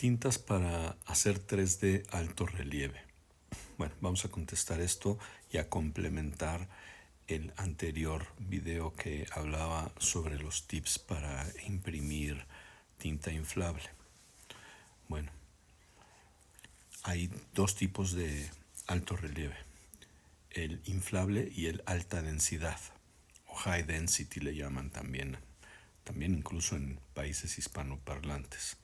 Tintas para hacer 3D alto relieve. Bueno, vamos a contestar esto y a complementar el anterior video que hablaba sobre los tips para imprimir tinta inflable. Bueno, hay dos tipos de alto relieve, el inflable y el alta densidad, o high density le llaman también incluso en países hispanoparlantes.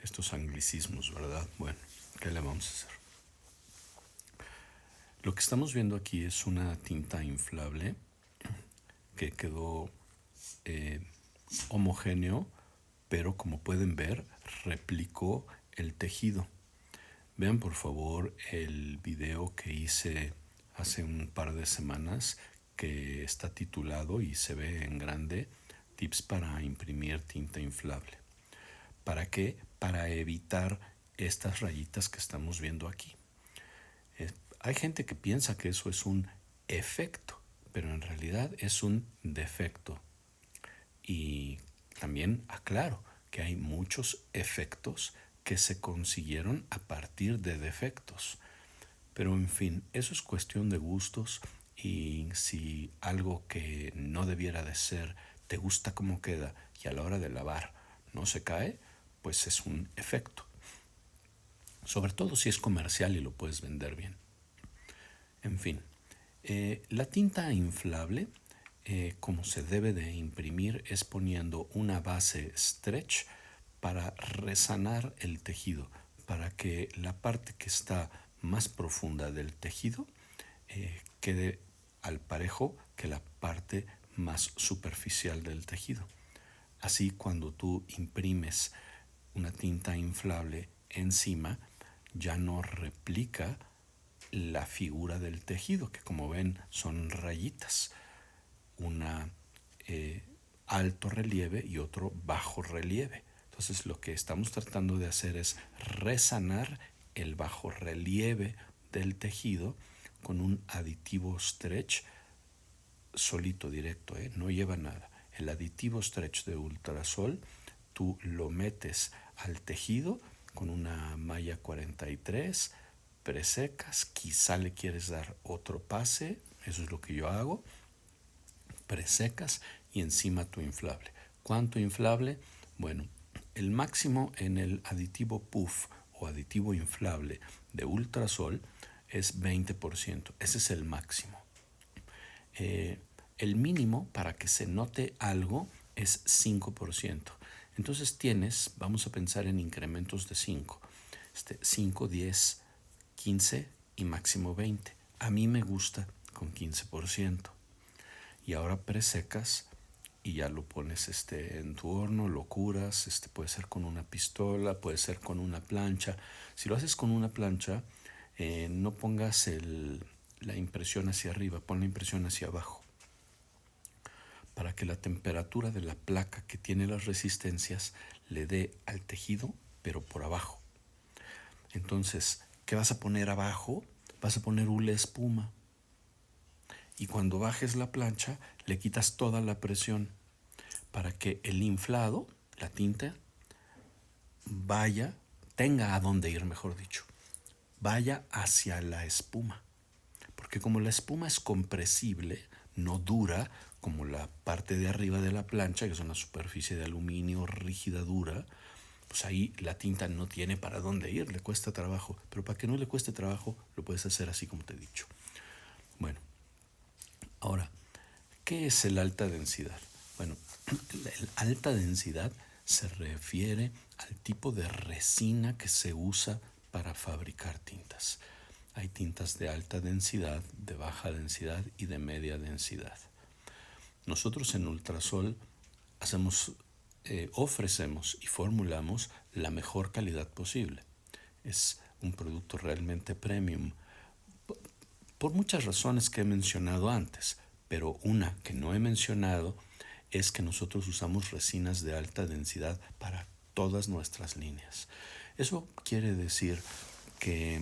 Estos anglicismos, ¿verdad? Bueno, ¿qué le vamos a hacer? Lo que estamos viendo aquí es una tinta inflable que quedó homogéneo, pero como pueden ver, replicó el tejido. Vean por favor el video que hice hace un par de semanas que está titulado y se ve en grande Tips para imprimir tinta inflable. ¿Para qué? Para evitar estas rayitas que estamos viendo aquí. Hay gente que piensa que eso es un efecto, pero en realidad es un defecto. Y también aclaro que hay muchos efectos que se consiguieron a partir de defectos. Pero en fin, eso es cuestión de gustos, y si algo que no debiera de ser te gusta cómo queda y a la hora de lavar no se cae, pues es un efecto. Sobre todo si es comercial y lo puedes vender bien. En fin, la tinta inflable, como se debe de imprimir, es poniendo una base stretch para resanar el tejido, para que la parte que está más profunda del tejido quede al parejo que la parte más superficial del tejido. Así, cuando tú imprimes una tinta inflable encima, ya no replica la figura del tejido, que como ven son rayitas, una alto relieve y otro bajo relieve. Entonces lo que estamos tratando de hacer es resanar el bajo relieve del tejido con un aditivo stretch solito, directo, no lleva nada. El aditivo stretch de Ultrasol tú lo metes al tejido con una malla 43, presecas, quizá le quieres dar otro pase, eso es lo que yo hago, presecas y encima tu inflable. ¿Cuánto inflable? Bueno, el máximo en el aditivo puff o aditivo inflable de Ultrasol es 20%, ese es el máximo. El mínimo para que se note algo es 5%. Entonces vamos a pensar en incrementos de 5. 5, 10, 15 y máximo 20. A mí me gusta con 15%. Y ahora presecas y ya lo pones en tu horno, lo curas, puede ser con una pistola, puede ser con una plancha. Si lo haces con una plancha, no pongas la impresión hacia arriba, pon la impresión hacia abajo, para que la temperatura de la placa que tiene las resistencias le dé al tejido, pero por abajo. Entonces, ¿qué vas a poner abajo? Vas a poner hule espuma. Y cuando bajes la plancha, le quitas toda la presión para que el inflado, la tinta, tenga a dónde ir, mejor dicho, vaya hacia la espuma. Porque como la espuma es compresible, no dura como la parte de arriba de la plancha, que es una superficie de aluminio rígida, dura, pues ahí la tinta no tiene para dónde ir, le cuesta trabajo. Pero para que no le cueste trabajo, lo puedes hacer así como te he dicho. Bueno, ahora, ¿qué es el alta densidad? Bueno, la alta densidad se refiere al tipo de resina que se usa para fabricar tintas. Hay tintas de alta densidad, de baja densidad y de media densidad. Nosotros en Ultrasol ofrecemos y formulamos la mejor calidad posible. Es un producto realmente premium por muchas razones que he mencionado antes, pero una que no he mencionado es que nosotros usamos resinas de alta densidad para todas nuestras líneas. Eso quiere decir que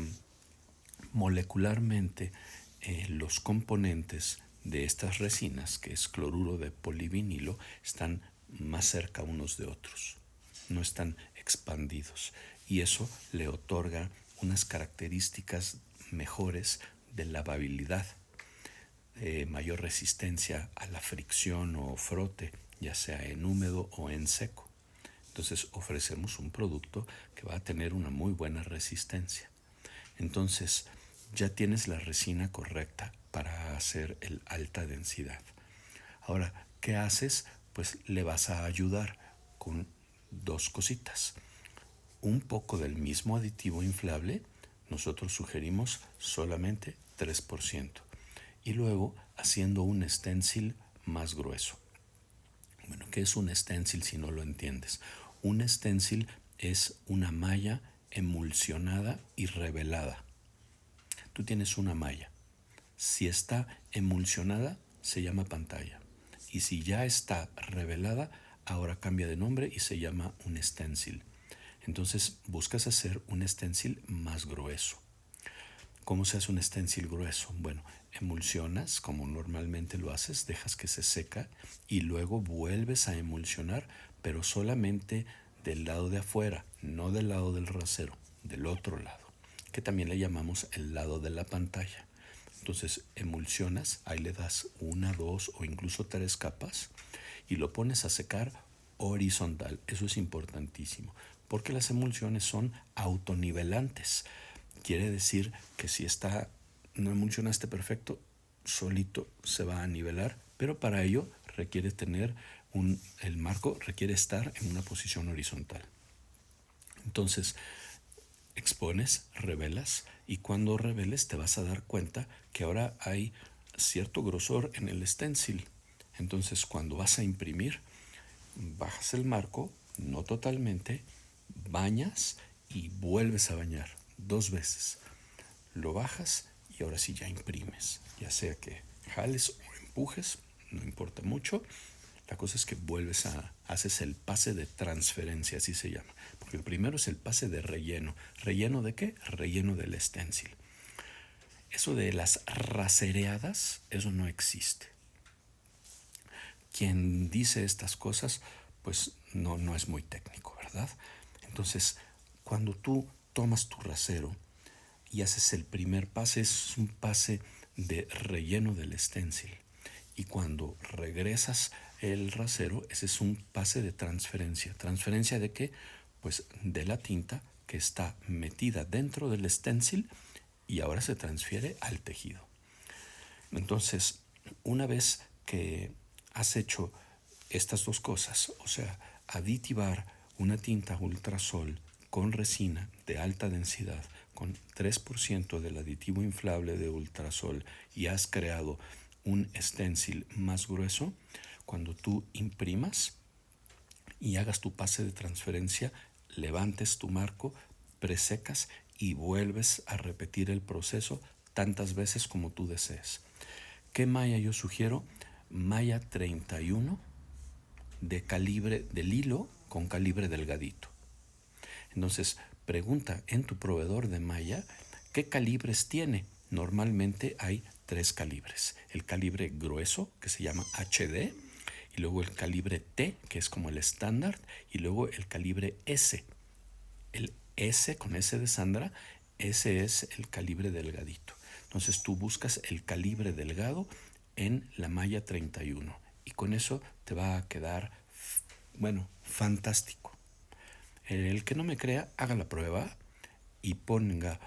molecularmente los componentes de estas resinas, que es cloruro de polivinilo, están más cerca unos de otros. No están expandidos, y eso le otorga unas características mejores de lavabilidad, mayor resistencia a la fricción o frote, ya sea en húmedo o en seco. Entonces ofrecemos un producto que va a tener una muy buena resistencia. Entonces ya tienes la resina correcta para hacer el alta densidad. Ahora, ¿qué haces? Pues le vas a ayudar con dos cositas. Un poco del mismo aditivo inflable, nosotros sugerimos solamente 3%. Y luego haciendo un stencil más grueso. Bueno, ¿qué es un stencil si no lo entiendes? Un stencil es una malla emulsionada y revelada. Tú tienes una malla. Si está emulsionada, se llama pantalla. Y si ya está revelada, ahora cambia de nombre y se llama un stencil. Entonces buscas hacer un stencil más grueso. ¿Cómo se hace un stencil grueso? Bueno, emulsionas como normalmente lo haces, dejas que se seca y luego vuelves a emulsionar, pero solamente del lado de afuera, no del lado del rasero, del otro lado, que también le llamamos el lado de la pantalla. Entonces emulsionas, ahí le das 1, 2 o incluso 3 capas y lo pones a secar horizontal. Eso es importantísimo, porque las emulsiones son autonivelantes. Quiere decir que si no emulsionaste perfecto, solito se va a nivelar, pero para ello requiere tener el marco requiere estar en una posición horizontal. Entonces, expones, revelas, y cuando reveles te vas a dar cuenta que ahora hay cierto grosor en el stencil. Entonces, cuando vas a imprimir, bajas el marco, no totalmente, bañas y vuelves a bañar 2 veces. Lo bajas y ahora sí ya imprimes, ya sea que jales o empujes, no importa mucho. La cosa es que haces el pase de transferencia, así se llama. Porque el primero es el pase de relleno. ¿Relleno de qué? Relleno del stencil. Eso de las rasereadas, eso no existe. Quien dice estas cosas, pues no es muy técnico, ¿verdad? Entonces, cuando tú tomas tu rasero y haces el primer pase, es un pase de relleno del stencil. Y cuando regresas el rasero, ese es un pase de transferencia. ¿Transferencia de qué? Pues de la tinta que está metida dentro del stencil y ahora se transfiere al tejido. Entonces, una vez que has hecho estas dos cosas, o sea, aditivar una tinta ultrasol con resina de alta densidad, con 3% del aditivo inflable de ultrasol, y has creado un stencil más grueso, cuando tú imprimas y hagas tu pase de transferencia, levantes tu marco, presecas y vuelves a repetir el proceso tantas veces como tú desees. ¿Qué malla yo sugiero? Malla 31 de calibre del hilo con calibre delgadito. Entonces, pregunta en tu proveedor de malla qué calibres tiene. Normalmente hay 3 calibres. El calibre grueso, que se llama HD, y luego el calibre T, que es como el estándar, y luego el calibre S. El S con S de Sandra, ese es el calibre delgadito. Entonces tú buscas el calibre delgado en la malla 31 y con eso te va a quedar, bueno, fantástico. El que no me crea, haga la prueba y ponga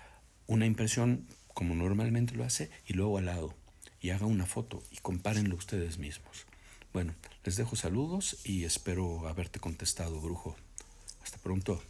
una impresión como normalmente lo hace y luego al lado y haga una foto y compárenlo ustedes mismos. Bueno, les dejo saludos y espero haberte contestado, brujo. Hasta pronto.